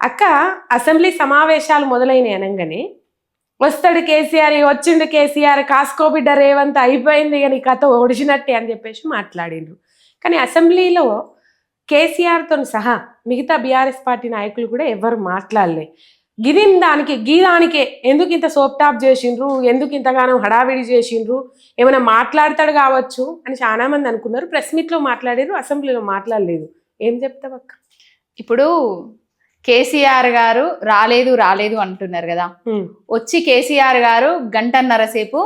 అక్క అసెంబ్లీ సమావేశాలు మొదలైన అనగానే వస్తాడు కేసీఆర్, వచ్చిండు కేసీఆర్, కాసుకోబిడ్డ రేవంత్, అయిపోయింది ఇక నీ కథ ఒడిచినట్టే అని చెప్పేసి మాట్లాడిండ్రు. కానీ అసెంబ్లీలో కేసీఆర్తో సహా మిగతా బీఆర్ఎస్ పార్టీ నాయకులు కూడా ఎవరు మాట్లాడలే. గీదానికే ఎందుకు ఇంత సోప్ టాప్ చేసిండ్రు, ఎందుకు ఇంతగానో హడావిడి చేసిండ్రు, ఏమైనా మాట్లాడతాడు కావచ్చు అని చాలా మంది అనుకున్నారు. ప్రెస్ మీట్లో మాట్లాడారు, అసెంబ్లీలో మాట్లాడలేదు. ఏం చెప్తావక్క? ఇప్పుడు కేసీఆర్ గారు రాలేదు అంటున్నారు కదా. వచ్చి కేసీఆర్ గారు గంటన్నర సేపు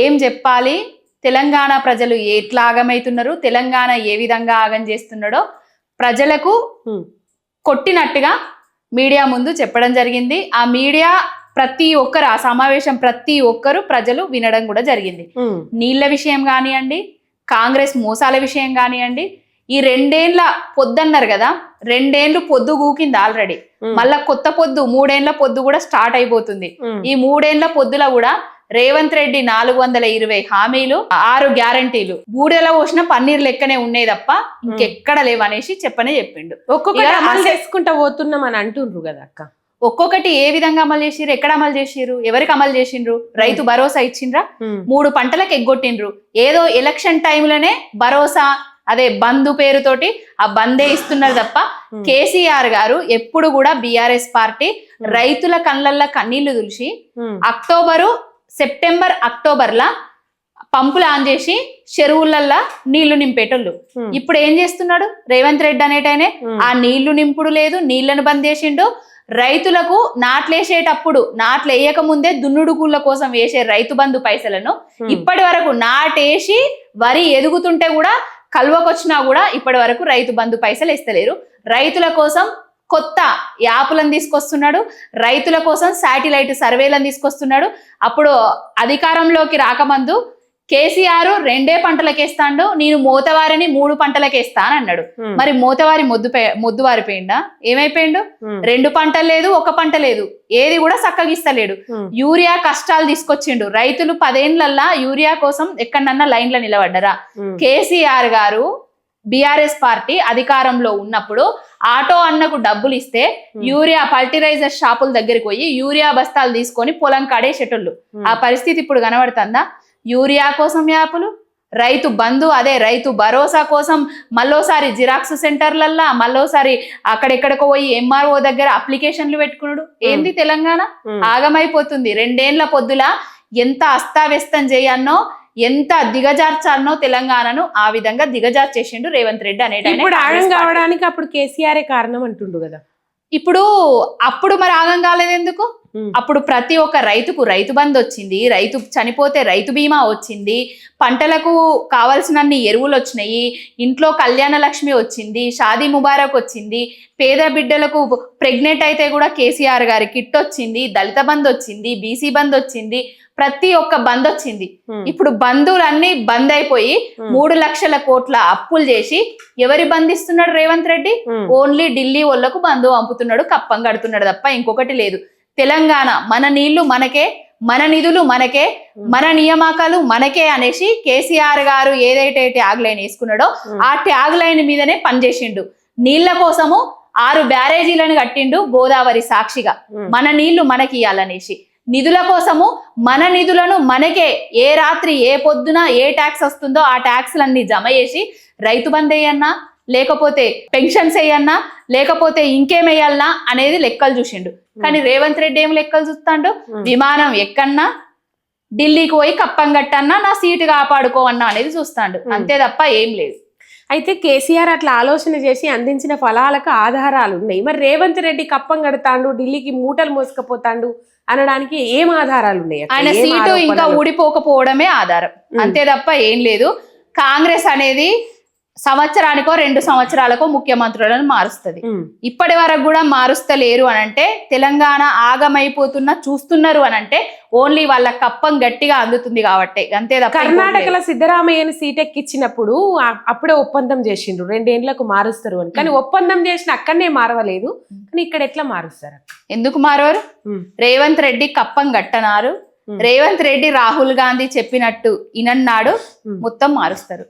ఏం చెప్పాలి, తెలంగాణ ప్రజలు ఎట్లా ఆగమవుతున్నారు, తెలంగాణ ఏ విధంగా ఆగం చేస్తున్నాడో ప్రజలకు కొట్టినట్టుగా మీడియా ముందు చెప్పడం జరిగింది. ఆ మీడియా ప్రతి ఒక్కరు, ఆ సమావేశం ప్రతి ఒక్కరు ప్రజలు వినడం కూడా జరిగింది. నీళ్ల విషయం కానివ్వండి, కాంగ్రెస్ మోసాల విషయం కానివ్వండి, ఈ 2 ఏళ్ల పొద్దు అన్నారు కదా, 2 ఏళ్లు పొద్దు గూకింది ఆల్రెడీ. మళ్ళా కొత్త పొద్దు 3 ఏళ్ల పొద్దు కూడా స్టార్ట్ అయిపోతుంది. ఈ 3 ఏళ్ల పొద్దులో కూడా రేవంత్ రెడ్డి 420 హామీలు, 6 గ్యారంటీలు బూడెల పోసిన పన్నీర్ లెక్కనే ఉన్నాయి తప్ప ఇంకెక్కడ లేవనేసి చెప్పిండు. ఒక్కొక్కటి అమలు చేసుకుంటా పోతున్నాం అని అంటుండ్రు కదా అక్క. ఒక్కొక్కటి ఏ విధంగా అమలు చేసిర్రు, ఎక్కడ అమలు చేసిర్రు, ఎవరికి అమలు చేసిండ్రు? రైతు భరోసా ఇచ్చిండ్రా? 3 పంటలకు ఎగ్గొట్టిండ్రు. ఏదో ఎలక్షన్ టైంలోనే భరోసా, అదే బంధు పేరుతోటి ఆ బందే ఇస్తున్నారు తప్ప కేసీఆర్ గారు ఎప్పుడు కూడా బీఆర్ఎస్ పార్టీ రైతుల కళ్ళల్లో కన్నీళ్లు తులిచి సెప్టెంబర్ అక్టోబర్లా పంపులు ఆన్ చేసి చెరువులల్లా నీళ్లు నింపేటోళ్ళు. ఇప్పుడు ఏం చేస్తున్నాడు రేవంత్ రెడ్డి అనేటైనే? ఆ నీళ్లు నింపుడు లేదు, నీళ్లను బంద్ చేసిండు. రైతులకు నాట్లేసేటప్పుడు, నాట్లు వేయక ముందే దున్నుడుకుళ్ళ కోసం వేసే రైతు బంధు పైసలను ఇప్పటి వరకు నాటేసి వరి ఎదుగుతుంటే కూడా కల్వకొచ్చినా కూడా ఇప్పటి వరకు రైతు బంధు పైసలు ఇస్తలేరు. రైతుల కోసం కొత్త యాప్లను తీసుకొస్తున్నాడు, రైతుల కోసం శాటిలైట్ సర్వేలను తీసుకొస్తున్నాడు. అప్పుడు అధికారంలోకి రాకముందు కేసీఆర్ 2 పంటలకేస్తాడు, నేను మోతవారిని 3 పంటలకేస్తా అని అన్నాడు. మరి మోతవారి మొద్దువారిపోయిందా? ఏమైపోయిండు? 2 పంటలు లేదు, 1 పంట లేదు, ఏది కూడా చక్కగిస్తలేడు. యూరియా కష్టాలు తీసుకొచ్చిండు. రైతులు 10 ఏళ్లల్లా యూరియా కోసం ఎక్కడన్నా లైన్లో నిలబడ్డరా? కేసీఆర్ గారు బీఆర్ఎస్ పార్టీ అధికారంలో ఉన్నప్పుడు ఆటో అన్నకు డబ్బులు ఇస్తే యూరియా ఫర్టిలైజర్ షాపుల దగ్గరికి పోయి యూరియా బస్తాలు తీసుకొని పొలం కాడేసేటోళ్ళు. ఆ పరిస్థితి ఇప్పుడు కనబడుతుందా? యూరియా కోసం యాపులు, రైతు బంధు, అదే రైతు భరోసా కోసం మళ్ళోసారి జిరాక్స్ సెంటర్లల్లా, మళ్ళోసారి అక్కడెక్కడికో పోయి ఎంఆర్ఓ దగ్గర అప్లికేషన్లు పెట్టుకున్నాడు. ఏంది తెలంగాణ ఆగమైపోతుంది. 2 ఏళ్ల పొద్దులా ఎంత అస్తావ్యస్తం చేయన్నో, ఎంత దిగజార్చాలనో తెలంగాణను ఆ విధంగా దిగజార్చేసిండు రేవంత్ రెడ్డి అనేట. ఇప్పుడు ఆగం కావడానికి అప్పుడు కేసీఆర్ కారణం అంటుండు కదా. అప్పుడు మరి ఆగం కాలేదు ఎందుకు? అప్పుడు ప్రతి ఒక్క రైతుకు రైతు బంధు వచ్చింది, రైతు చనిపోతే రైతు బీమా వచ్చింది, పంటలకు కావాల్సినన్ని ఎరువులు వచ్చినాయి, ఇంట్లో కళ్యాణ లక్ష్మి వచ్చింది, షాదీ ముబారక్ వచ్చింది, పేద బిడ్డలకు ప్రెగ్నెంట్ అయితే కూడా కేసీఆర్ గారి కిట్ వచ్చింది, దళిత బంధు వచ్చింది, బీసీ బంధు వచ్చింది, ప్రతి ఒక్క బంద్ వచ్చింది. ఇప్పుడు బంధువులన్నీ బంద్ అయిపోయి 3 లక్షల కోట్ల అప్పులు చేసి ఎవరి బంధిస్తున్నాడు రేవంత్ రెడ్డి? ఓన్లీ ఢిల్లీ వాళ్ళకు బంధు పంపుతున్నాడు, కప్పం కడుతున్నాడు తప్ప ఇంకొకటి లేదు. తెలంగాణ మన నీళ్లు మనకే, మన నిధులు మనకే, మన నియామకాలు మనకే అనేసి కేసీఆర్ గారు ఏదైతే ట్యాగ్ లైన్ వేసుకున్నాడో ఆ ట్యాగ్ లైన్ మీదనే పనిచేసిండు. నీళ్ల కోసము 6 బ్యారేజీలను కట్టిండు గోదావరి సాక్షిగా, మన నీళ్లు మనకి ఇవ్వాలనేసి. నిధుల కోసము మన నిధులను మనకే, ఏ రాత్రి ఏ పొద్దున ఏ ట్యాక్స్ వస్తుందో ఆ ట్యాక్స్లన్నీ జమ చేసి రైతు బంద్ వేయన్నా, లేకపోతే పెన్షన్స్ వేయన్నా, లేకపోతే ఇంకేమేయాలన్నా అనేది లెక్కలు చూసిండు. కానీ రేవంత్ రెడ్డి ఏం లెక్కలు చూస్తాడు? విమానం ఎక్కన్నా, ఢిల్లీకి పోయి కప్పం కట్టన్నా, నా సీటు కాపాడుకో అన్నా అనేది చూస్తాడు, అంతే తప్ప ఏం లేదు. అయితే కేసీఆర్ అట్లా ఆలోచన చేసి అందించిన ఫలాలకు ఆధారాలు ఉన్నాయి. మరి రేవంత్ రెడ్డి కప్పం కడతాడు, ఢిల్లీకి మూటలు మోసుకపోతాడు అనడానికి ఏం ఆధారాలు ఉన్నాయి? ఆయన సీటు ఇంకా ఊడిపోకపోవడమే ఆధారం, అంతే తప్ప ఏం లేదు. కాంగ్రెస్ అనేది సంవత్సరానికో 2 సంవత్సరాలకో ముఖ్యమంత్రులను మారుస్తుంది. ఇప్పటి వరకు కూడా మారుస్తలేరు అనంటే, తెలంగాణ ఆగమైపోతున్నా చూస్తున్నారు అనంటే ఓన్లీ వాళ్ళ కప్పం గట్టిగా అందుతుంది కాబట్టి, అంతే తప్ప. కర్ణాటకలో సిద్ధరామయ్యని సీట్ ఎక్కిచ్చినప్పుడు అప్పుడే ఒప్పందం చేసిండ్రు 2 ఏళ్లకు మారుస్తారు అని. కానీ ఒప్పందం చేసిన అక్కడనే మారవలేదు, కానీ ఇక్కడ ఎట్లా మారుస్తారు? ఎందుకు మారవారు? రేవంత్ రెడ్డి కప్పం గట్టనారు, రేవంత్ రెడ్డి రాహుల్ గాంధీ చెప్పినట్టు ఇనన్నాడు, మొత్తం మారుస్తారు.